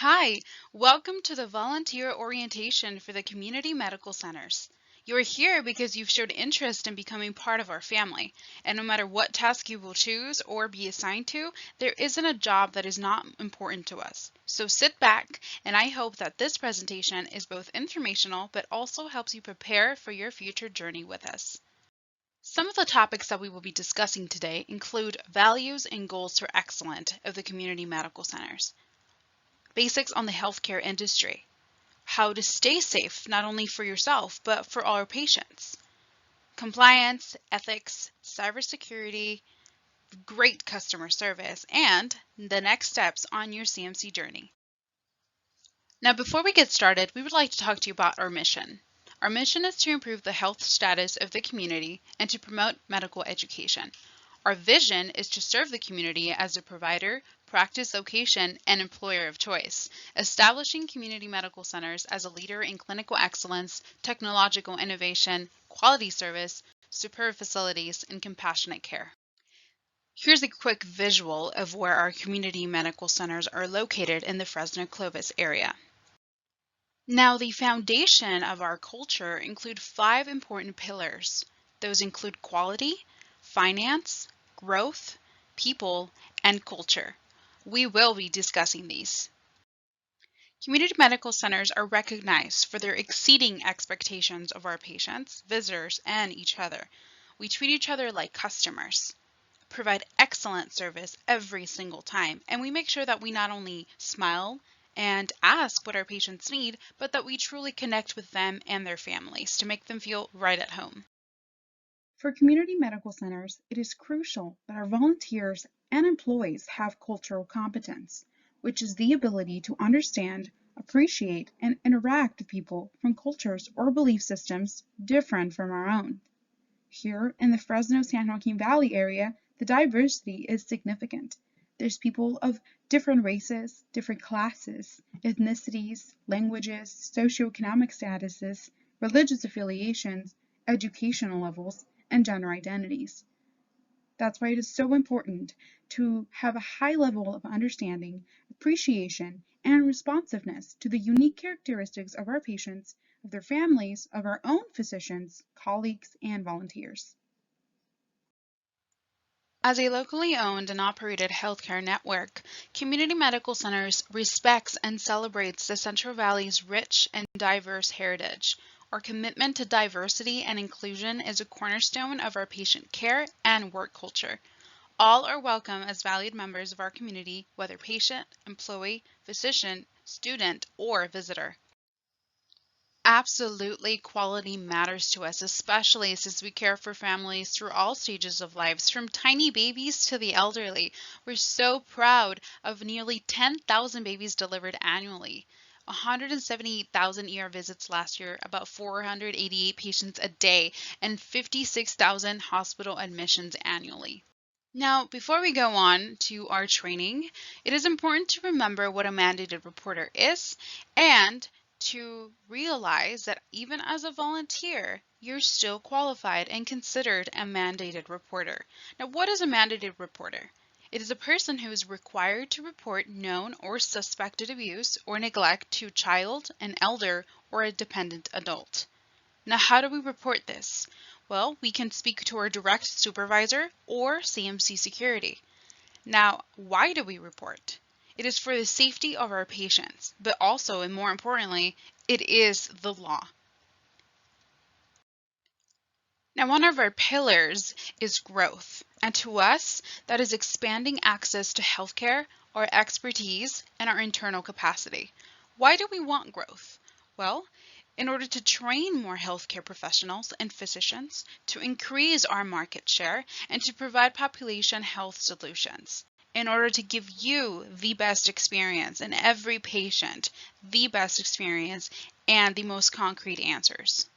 Hi, welcome to the Volunteer Orientation for the Community Medical Centers. You're here because you've showed interest in becoming part of our family, and no matter what task you will choose or be assigned to, there isn't a job that is not important to us. So sit back, and I hope that this presentation is both informational but also helps you prepare for your future journey with us. Some of the topics that we will be discussing today include values and goals for excellence of the community medical centers, basics on the healthcare industry, how to stay safe not only for yourself but for all our patients, compliance, ethics, cybersecurity, great customer service, and the next steps on your CMC journey. Now, before we get started, we would like to talk to you about our mission. Our mission is to improve the health status of the community and to promote medical education. Our vision is to serve the community as a provider, practice location, and employer of choice, establishing community medical centers as a leader in clinical excellence, technological innovation, quality service, superb facilities, and compassionate care. Here's a quick visual of where our community medical centers are located in the Fresno-Clovis area. Now, the foundation of our culture include 5 important pillars. Those include quality, finance, growth, people, and culture. We will be discussing these. Community medical centers are recognized for their exceeding expectations of our patients, visitors, and each other. We treat each other like customers, provide excellent service every single time, and we make sure that we not only smile and ask what our patients need, but that we truly connect with them and their families to make them feel right at home. For community medical centers, it is crucial that our volunteers and employees have cultural competence, which is the ability to understand, appreciate, and interact with people from cultures or belief systems different from our own. Here in the Fresno-San Joaquin Valley area, the diversity is significant. There's people of different races, different classes, ethnicities, languages, socioeconomic statuses, religious affiliations, educational levels, and gender identities. That's why it is so important to have a high level of understanding, appreciation, and responsiveness to the unique characteristics of our patients, of their families, of our own physicians, colleagues, and volunteers. As a locally owned and operated healthcare network, Community Medical Centers respects and celebrates the Central Valley's rich and diverse heritage. Our commitment to diversity and inclusion is a cornerstone of our patient care and work culture. All are welcome as valued members of our community, whether patient, employee, physician, student, or visitor. Absolutely, quality matters to us, especially since we care for families through all stages of lives, from tiny babies to the elderly. We're so proud of nearly 10,000 babies delivered annually, 178,000 ER visits last year, about 488 patients a day, and 56,000 hospital admissions annually. Now, before we go on to our training, it is important to remember what a mandated reporter is and to realize that even as a volunteer, you're still qualified and considered a mandated reporter. Now, what is a mandated reporter? It is a person who is required to report known or suspected abuse or neglect to a child, an elder, or a dependent adult. Now, how do we report this? Well, we can speak to our direct supervisor or CMC security. Now, why do we report? It is for the safety of our patients, but also, and more importantly, it is the law. Now, one of our pillars is growth, and to us, that is expanding access to healthcare, our expertise, and our internal capacity. Why do we want growth? Well, in order to train more healthcare professionals and physicians, to increase our market share, and to provide population health solutions. In order to give you the best experience and every patient the best experience and the most concrete answers.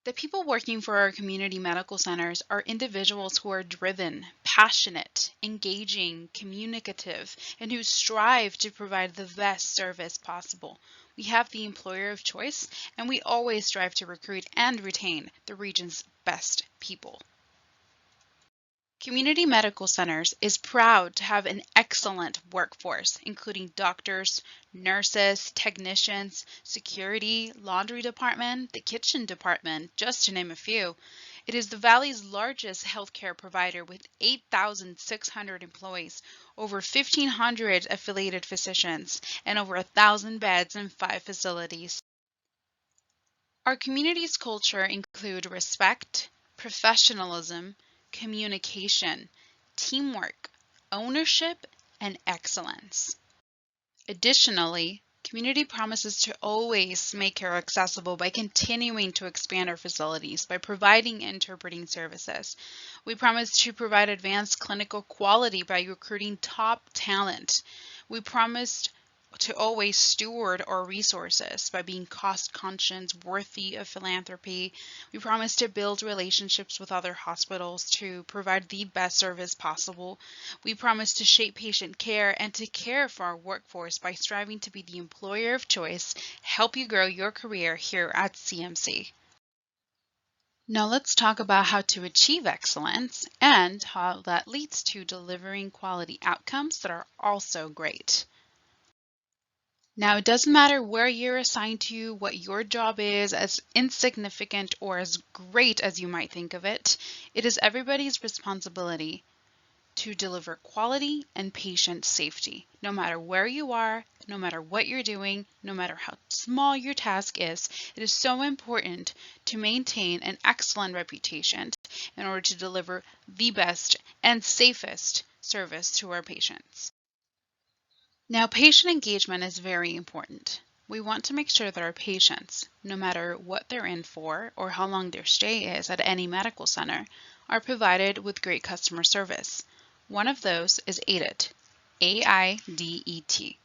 The people working for our community medical centers are individuals who are driven, passionate, engaging, communicative, and who strive to provide the best service possible. We have the employer of choice, and we always strive to recruit and retain the region's best people. Community Medical Centers is proud to have an excellent workforce, including doctors, nurses, technicians, security, laundry department, the kitchen department, just to name a few. It is the Valley's largest healthcare provider with 8,600 employees, over 1,500 affiliated physicians, and over 1,000 beds in 5 facilities. Our community's culture include respect, professionalism, communication, teamwork, ownership, and excellence. Additionally, community promises to always make care accessible by continuing to expand our facilities by providing interpreting services. We promise to provide advanced clinical quality by recruiting top talent. We promised to always steward our resources by being cost-conscious, worthy of philanthropy. We promise to build relationships with other hospitals to provide the best service possible. We promise to shape patient care and to care for our workforce by striving to be the employer of choice, help you grow your career here at CMC. Now let's talk about how to achieve excellence and how that leads to delivering quality outcomes that are also great. Now, it doesn't matter where you're assigned to, what your job is, as insignificant or as great as you might think of it. It is everybody's responsibility to deliver quality and patient safety, no matter where you are, no matter what you're doing, no matter how small your task is. It is so important to maintain an excellent reputation in order to deliver the best and safest service to our patients. Now, patient engagement is very important. We want to make sure that our patients, no matter what they're in for or how long their stay is at any medical center, are provided with great customer service. One of those is AIDET, AIDET,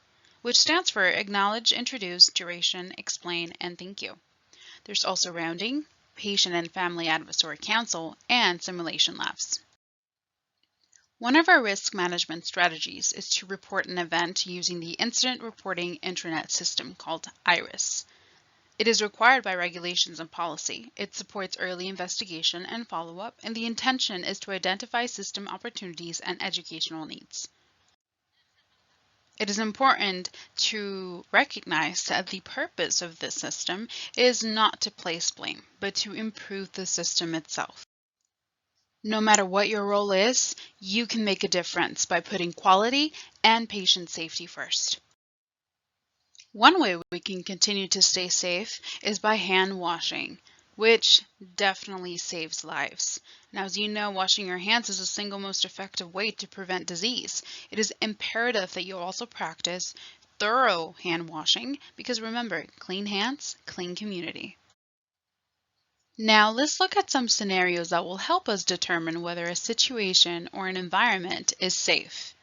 which stands for Acknowledge, Introduce, Duration, Explain, and Thank You. There's also rounding, Patient and Family Advisory Council, and simulation labs. One of our risk management strategies is to report an event using the Incident Reporting Intranet system called IRIS. It is required by regulations and policy. It supports early investigation and follow-up, and the intention is to identify system opportunities and educational needs. It is important to recognize that the purpose of this system is not to place blame, but to improve the system itself. No matter what your role is, you can make a difference by putting quality and patient safety first. One way we can continue to stay safe is by hand washing, which definitely saves lives. Now, as you know, washing your hands is the single most effective way to prevent disease. It is imperative that you also practice thorough hand washing because remember, clean hands, clean community. Now let's look at some scenarios that will help us determine whether a situation or an environment is safe.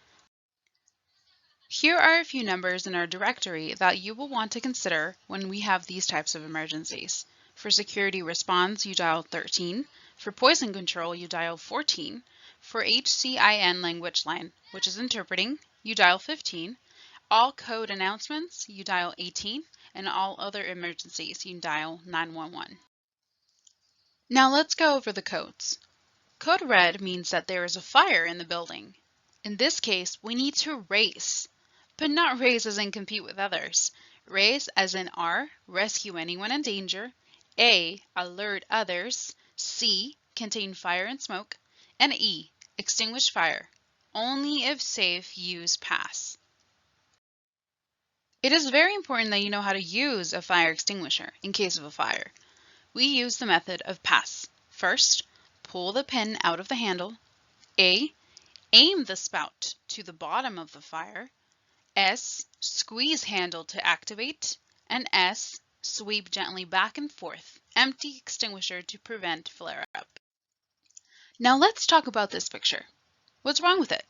Here are a few numbers in our directory that you will want to consider when we have these types of emergencies. For security response, you dial 13. For poison control, you dial 14. For HCIN language line, which is interpreting, you dial 15. All code announcements, you dial 18. And all other emergencies, you dial 911. Now let's go over the codes. Code red means that there is a fire in the building. In this case, we need to race, but not race as in compete with others. Race as in R, rescue anyone in danger, A, alert others, C, contain fire and smoke, and E, extinguish fire. Only if safe, use pass. It is very important that you know how to use a fire extinguisher in case of a fire. We use the method of pass. First, pull the pin out of the handle. A, aim the spout to the bottom of the fire. S, squeeze handle to activate. And S, sweep gently back and forth. Empty extinguisher to prevent flare-up. Now let's talk about this picture. What's wrong with it?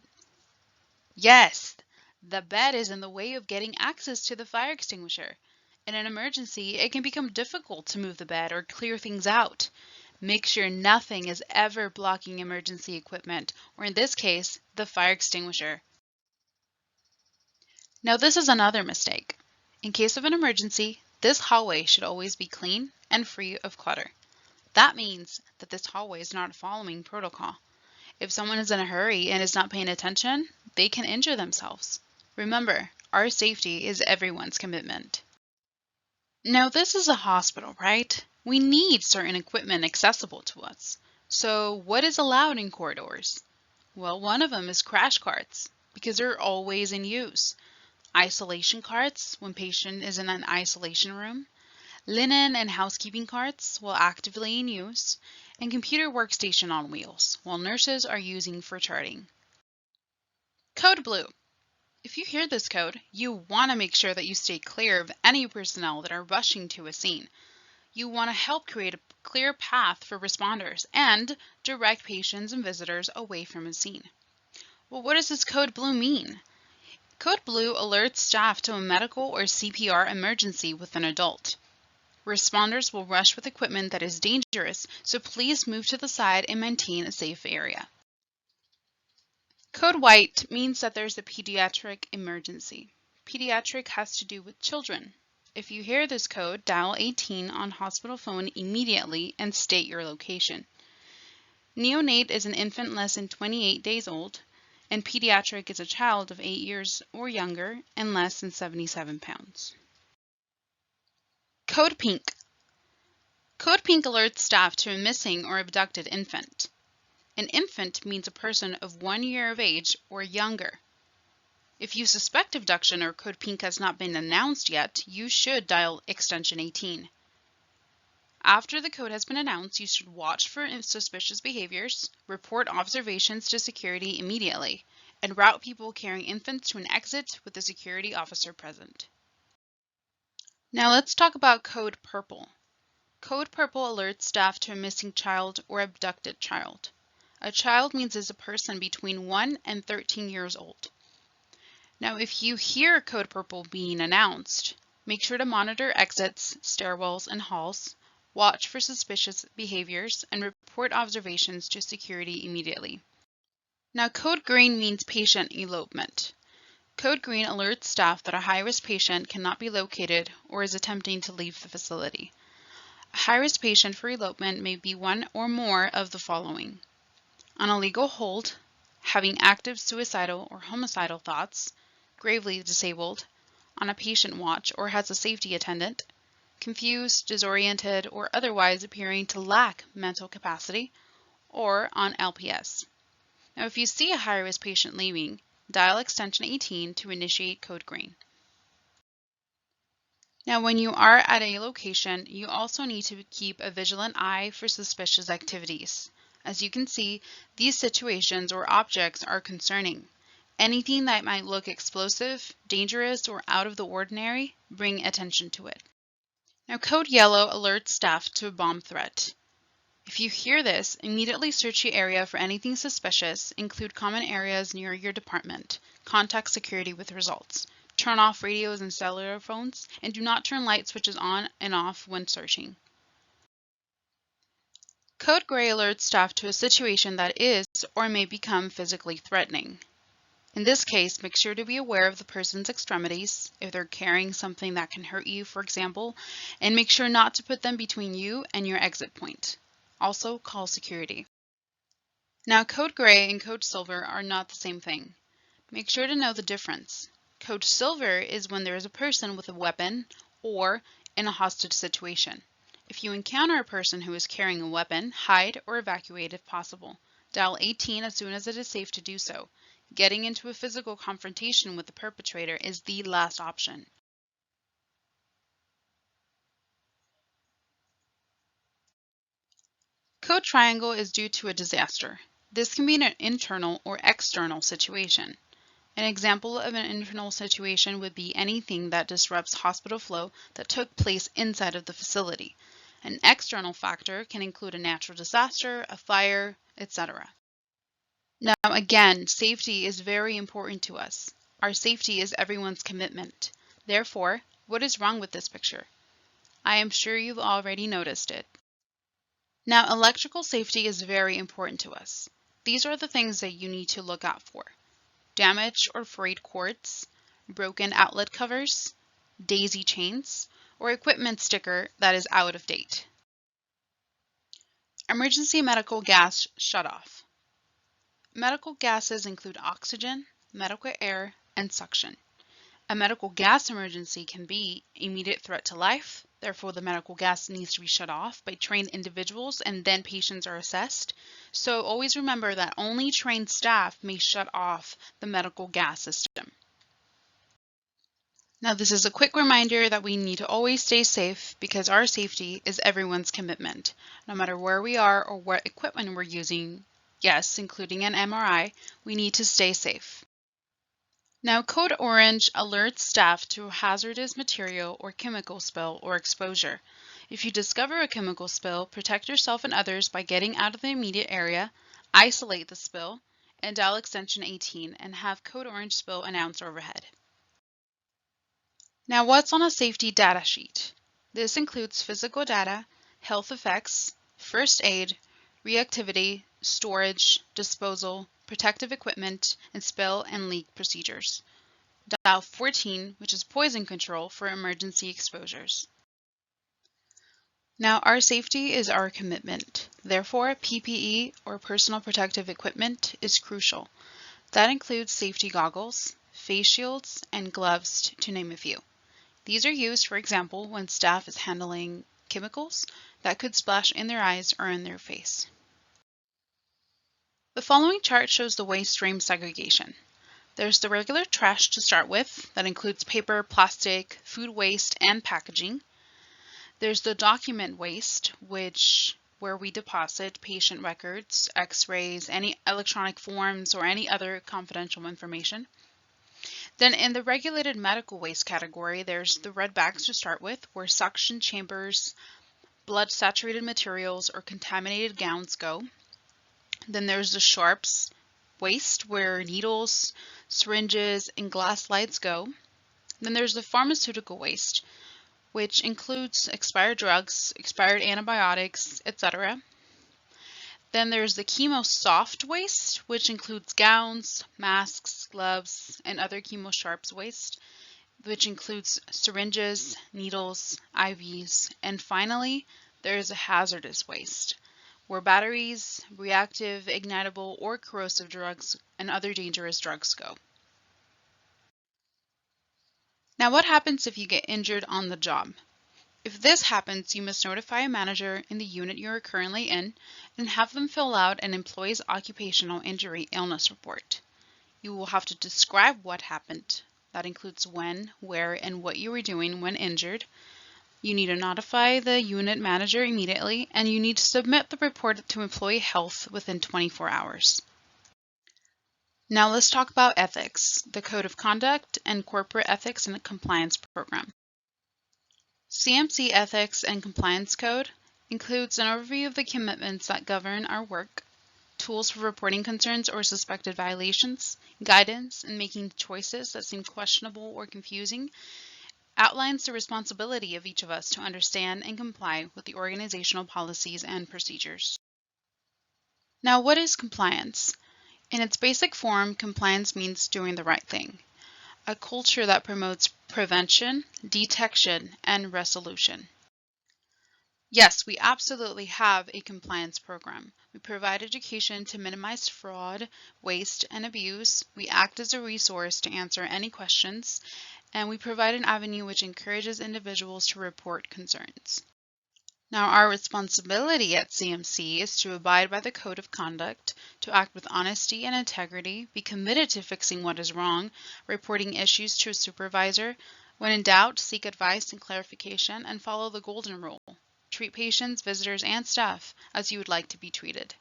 Yes, the bed is in the way of getting access to the fire extinguisher. In an emergency, it can become difficult to move the bed or clear things out. Make sure nothing is ever blocking emergency equipment, or in this case, the fire extinguisher. Now this is another mistake. In case of an emergency, this hallway should always be clean and free of clutter. That means that this hallway is not following protocol. If someone is in a hurry and is not paying attention, they can injure themselves. Remember, our safety is everyone's commitment. Now, this is a hospital, right? We need certain equipment accessible to us. So, what is allowed in corridors? Well, one of them is crash carts, because they're always in use. Isolation carts, when patient is in an isolation room. Linen and housekeeping carts, while actively in use. And computer workstation on wheels, while nurses are using for charting. Code Blue. If you hear this code, you want to make sure that you stay clear of any personnel that are rushing to a scene. You want to help create a clear path for responders and direct patients and visitors away from a scene. Well, what does this code blue mean? Code blue alerts staff to a medical or CPR emergency with an adult. Responders will rush with equipment that is dangerous, so please move to the side and maintain a safe area. Code white means that there's a pediatric emergency. Pediatric has to do with children. If you hear this code, dial 18 on hospital phone immediately and state your location. Neonate is an infant less than 28 days old, and pediatric is a child of 8 years or younger and less than 77 pounds. Code pink. Code pink alerts staff to a missing or abducted infant. An infant means a person of 1 year of age or younger. If you suspect abduction or code pink has not been announced yet, you should dial extension 18. After the code has been announced, you should watch for suspicious behaviors, report observations to security immediately, and route people carrying infants to an exit with a security officer present. Now let's talk about code purple. Code purple alerts staff to a missing child or abducted child. A child means is a person between 1 and 13 years old. Now, if you hear code purple being announced, make sure to monitor exits, stairwells, and halls, watch for suspicious behaviors, and report observations to security immediately. Now, code green means patient elopement. Code green alerts staff that a high-risk patient cannot be located or is attempting to leave the facility. A high-risk patient for elopement may be one or more of the following: on a legal hold, having active suicidal or homicidal thoughts, gravely disabled, on a patient watch or has a safety attendant, confused, disoriented, or otherwise appearing to lack mental capacity, or on LPS. Now, if you see a high-risk patient leaving, dial extension 18 to initiate code green. Now, when you are at a location, you also need to keep a vigilant eye for suspicious activities. As you can see, these situations or objects are concerning. Anything that might look explosive, dangerous, or out of the ordinary, bring attention to it. Now, code yellow alerts staff to a bomb threat. If you hear this, immediately search the area for anything suspicious, include common areas near your department, contact security with results, turn off radios and cellular phones, and do not turn light switches on and off when searching. Code gray alerts staff to a situation that is or may become physically threatening. In this case, make sure to be aware of the person's extremities, if they're carrying something that can hurt you, for example, and make sure not to put them between you and your exit point. Also, call security. Now, code gray and code silver are not the same thing. Make sure to know the difference. Code silver is when there is a person with a weapon or in a hostage situation. If you encounter a person who is carrying a weapon, hide or evacuate if possible. Dial 18 as soon as it is safe to do so. Getting into a physical confrontation with the perpetrator is the last option. Code triangle is due to a disaster. This can be an internal or external situation. An example of an internal situation would be anything that disrupts hospital flow that took place inside of the facility. An external factor can include a natural disaster, a fire, etc. Now again, safety is very important to us. Our safety is everyone's commitment. Therefore, what is wrong with this picture? I am sure you've already noticed it. Now, electrical safety is very important to us. These are the things that you need to look out for: damaged or frayed cords, broken outlet covers, daisy chains, or equipment sticker that is out of date. Emergency medical gas shutoff. medical gases include oxygen, medical air, and suction. A medical gas emergency can be immediate threat to life, therefore the medical gas needs to be shut off by trained individuals and then patients are assessed. So always remember that only trained staff may shut off the medical gas system. Now this is a quick reminder that we need to always stay safe because our safety is everyone's commitment. No matter where we are or what equipment we're using, yes, including an MRI, we need to stay safe. Now Code Orange alerts staff to a hazardous material or chemical spill or exposure. If you discover a chemical spill, protect yourself and others by getting out of the immediate area, isolate the spill, and dial extension 18 and have Code Orange spill announced overhead. Now what's on a safety data sheet? This includes physical data, health effects, first aid, reactivity, storage, disposal, protective equipment, and spill and leak procedures. Dial 14, which is poison control for emergency exposures. Now our safety is our commitment. Therefore, PPE or personal protective equipment is crucial. That includes safety goggles, face shields, and gloves, to name a few. These are used, for example, when staff is handling chemicals that could splash in their eyes or in their face. The following chart shows the waste stream segregation. There's the regular trash to start with that includes paper, plastic, food waste, and packaging. There's the document waste, where we deposit patient records, x-rays, any electronic forms, or any other confidential information. Then in the regulated medical waste category, there's the red bags to start with, where suction chambers, blood-saturated materials, or contaminated gowns go. Then there's the sharps waste, where needles, syringes, and glass slides go. Then there's the pharmaceutical waste, which includes expired drugs, expired antibiotics, etc. Then there's the chemo soft waste, which includes gowns, masks, gloves, and other chemo sharps waste, which includes syringes, needles, IVs, and finally, there is a hazardous waste, where batteries, reactive, ignitable, or corrosive drugs, and other dangerous drugs go. Now what happens if you get injured on the job? If this happens, you must notify a manager in the unit you are currently in and have them fill out an employee's occupational injury illness report. You will have to describe what happened. That includes when, where, and what you were doing when injured. You need to notify the unit manager immediately, and you need to submit the report to employee health within 24 hours. Now let's talk about ethics, the code of conduct, and corporate ethics and compliance program. CMC Ethics and Compliance Code includes an overview of the commitments that govern our work, tools for reporting concerns or suspected violations, guidance in making choices that seem questionable or confusing, outlines the responsibility of each of us to understand and comply with the organizational policies and procedures. Now, what is compliance? In its basic form, compliance means doing the right thing. A culture that promotes prevention, detection, and resolution. Yes, we absolutely have a compliance program. We provide education to minimize fraud, waste, and abuse. We act as a resource to answer any questions, and we provide an avenue which encourages individuals to report concerns. Now, our responsibility at CMC is to abide by the code of conduct, to act with honesty and integrity, be committed to fixing what is wrong, reporting issues to a supervisor. When in doubt, seek advice and clarification, and follow the golden rule. Treat patients, visitors, and staff as you would like to be treated.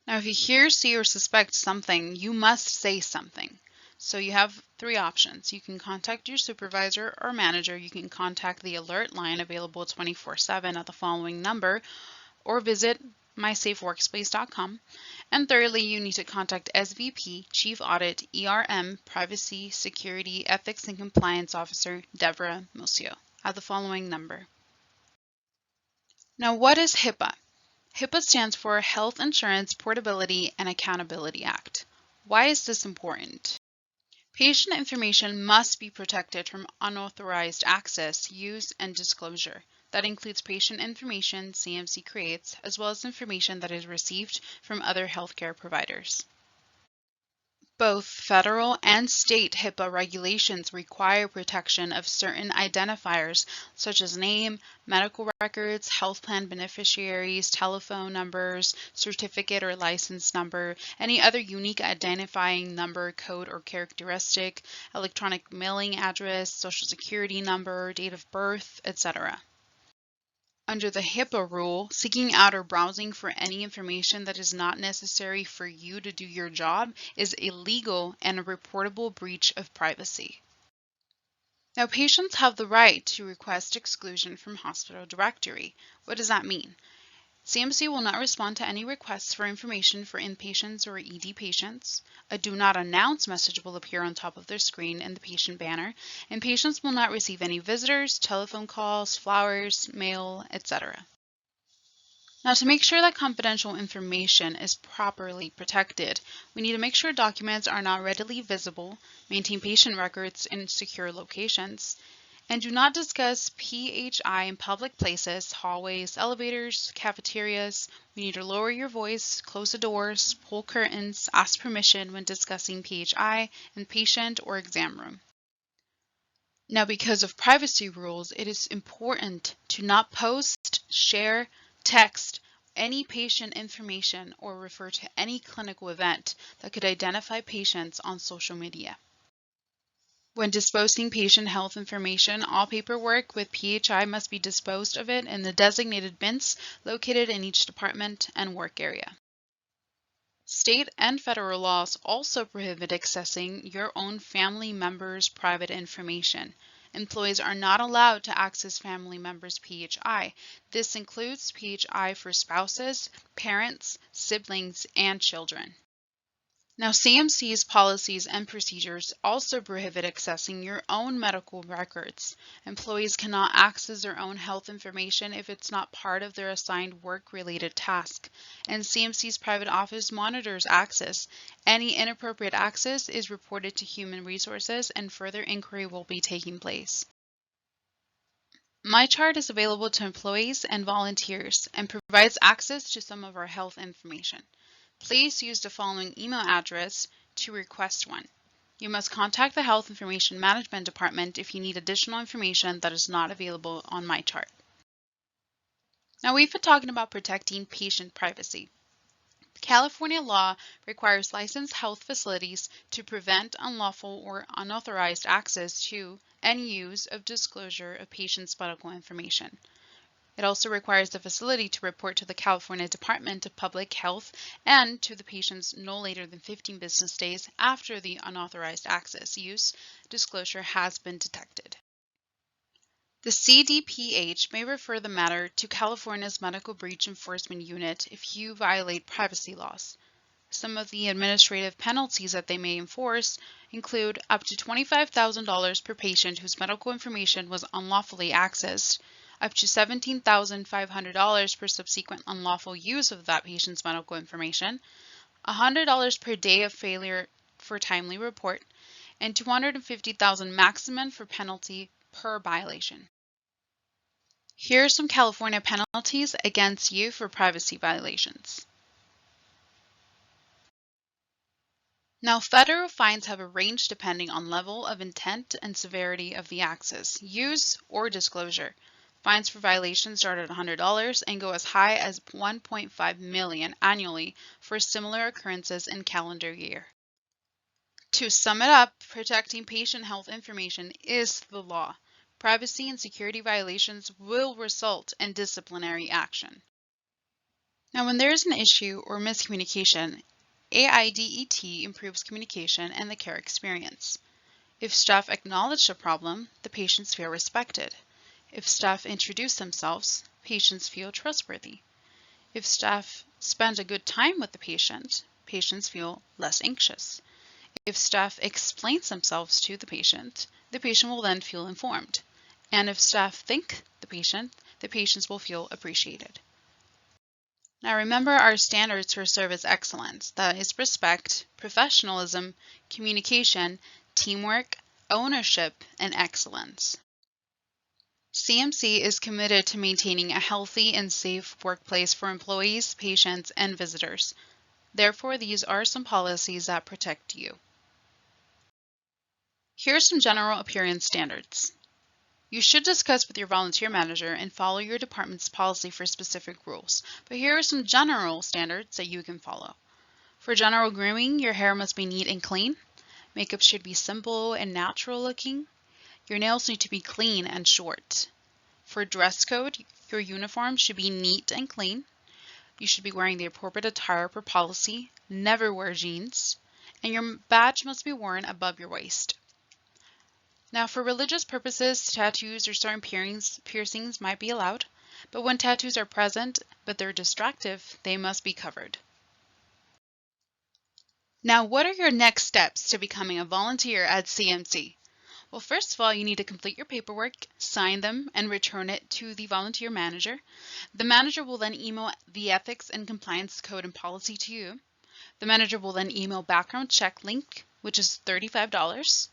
Now, if you hear, see, or suspect something, you must say something. So you have 3 options. You can contact your supervisor or manager. You can contact the alert line available 24/7 at the following number, or visit mysafeworkspace.com. And thirdly, you need to contact SVP, Chief Audit, ERM, Privacy, Security, Ethics, and Compliance Officer, Deborah Musio, at the following number. Now, what is HIPAA? HIPAA stands for Health Insurance Portability and Accountability Act. Why is this important? Patient information must be protected from unauthorized access, use, and disclosure. That includes patient information CMC creates, as well as information that is received from other healthcare providers. Both federal and state HIPAA regulations require protection of certain identifiers such as name, medical records, health plan beneficiaries, telephone numbers, certificate or license number, any other unique identifying number, code, or characteristic, electronic mailing address, social security number, date of birth, etc. Under the HIPAA rule, seeking out or browsing for any information that is not necessary for you to do your job is illegal and a reportable breach of privacy. Now, patients have the right to request exclusion from hospital directory. What does that mean? CMC will not respond to any requests for information for inpatients or ED patients. A do not announce message will appear on top of their screen in the patient banner, and patients will not receive any visitors, telephone calls, flowers, mail, etc. Now, to make sure that confidential information is properly protected, we need to make sure documents are not readily visible, maintain patient records in secure locations, and do not discuss PHI in public places, hallways, elevators, cafeterias. We need to lower your voice, close the doors, pull curtains, ask permission when discussing PHI in patient or exam room. Now, because of privacy rules, it is important to not post, share, text any patient information or refer to any clinical event that could identify patients on social media. When disposing patient health information, all paperwork with PHI must be disposed of it in the designated bins located in each department and work area. State and federal laws also prohibit accessing your own family members' private information. Employees are not allowed to access family members' PHI. This includes PHI for spouses, parents, siblings, and children. Now, CMC's policies and procedures also prohibit accessing your own medical records. Employees cannot access their own health information if it's not part of their assigned work-related task, and CMC's private office monitors access. Any inappropriate access is reported to Human Resources and further inquiry will be taking place. MyChart is available to employees and volunteers and provides access to some of our health information. Please use the following email address to request one. You must contact the Health Information Management Department if you need additional information that is not available on MyChart. Now, we've been talking about protecting patient privacy. California law requires licensed health facilities to prevent unlawful or unauthorized access to and use of disclosure of patients' medical information. It also requires the facility to report to the California Department of Public Health and to the patients no later than 15 business days after the unauthorized access use disclosure has been detected. The CDPH may refer the matter to California's Medical Breach Enforcement Unit if you violate privacy laws. Some of the administrative penalties that they may enforce include up to $25,000 per patient whose medical information was unlawfully accessed, up to $17,500 per subsequent unlawful use of that patient's medical information, $100 per day of failure for timely report, and $250,000 maximum for penalty per violation. Here are some California penalties against you for privacy violations. Now, federal fines have a range depending on level of intent and severity of the access, use, or disclosure. Fines for violations start at $100 and go as high as $1.5 million annually for similar occurrences in calendar year. To sum it up, protecting patient health information is the law. Privacy and security violations will result in disciplinary action. Now, when there is an issue or miscommunication, AIDET improves communication and the care experience. If staff acknowledge the problem, the patients feel respected. If staff introduce themselves, patients feel trustworthy. If staff spend a good time with the patient, patients feel less anxious. If staff explains themselves to the patient will then feel informed. And if staff thank the patients will feel appreciated. Now remember our standards for service excellence, that is respect, professionalism, communication, teamwork, ownership, and excellence. CMC is committed to maintaining a healthy and safe workplace for employees, patients, and visitors. Therefore, these are some policies that protect you. Here are some general appearance standards. You should discuss with your volunteer manager and follow your department's policy for specific rules, but here are some general standards that you can follow. For general grooming, your hair must be neat and clean. Makeup should be simple and natural looking. Your nails need to be clean and short. For dress code, your uniform should be neat and clean. You should be wearing the appropriate attire per policy. Never wear jeans. And your badge must be worn above your waist. Now, for religious purposes, tattoos or certain piercings might be allowed, but when tattoos are present but they're distractive, they must be covered. Now, what are your next steps to becoming a volunteer at CMC? Well, first of all, you need to complete your paperwork, sign them, and return it to the volunteer manager. The manager will then email the ethics and compliance code and policy to you. The manager will then email background check link, which is $35.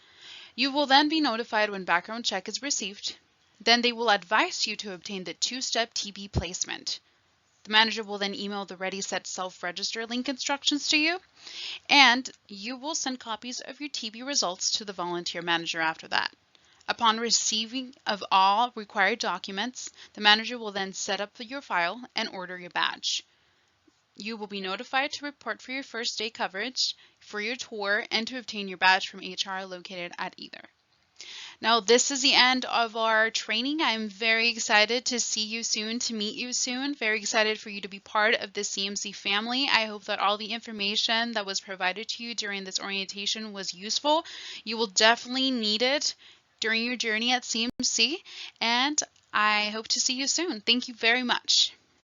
You will then be notified when background check is received. Then they will advise you to obtain the two-step TB placement. The manager will then email the Ready Set Self-Register link instructions to you, and you will send copies of your TB results to the volunteer manager after that. Upon receiving of all required documents, the manager will then set up your file and order your badge. You will be notified to report for your first day coverage, for your tour, and to obtain your badge from HR located at either. Now, this is the end of our training. I'm very excited to see you soon, to meet you soon. Very excited for you to be part of the CMC family. I hope that all the information that was provided to you during this orientation was useful. You will definitely need it during your journey at CMC, and I hope to see you soon. Thank you very much.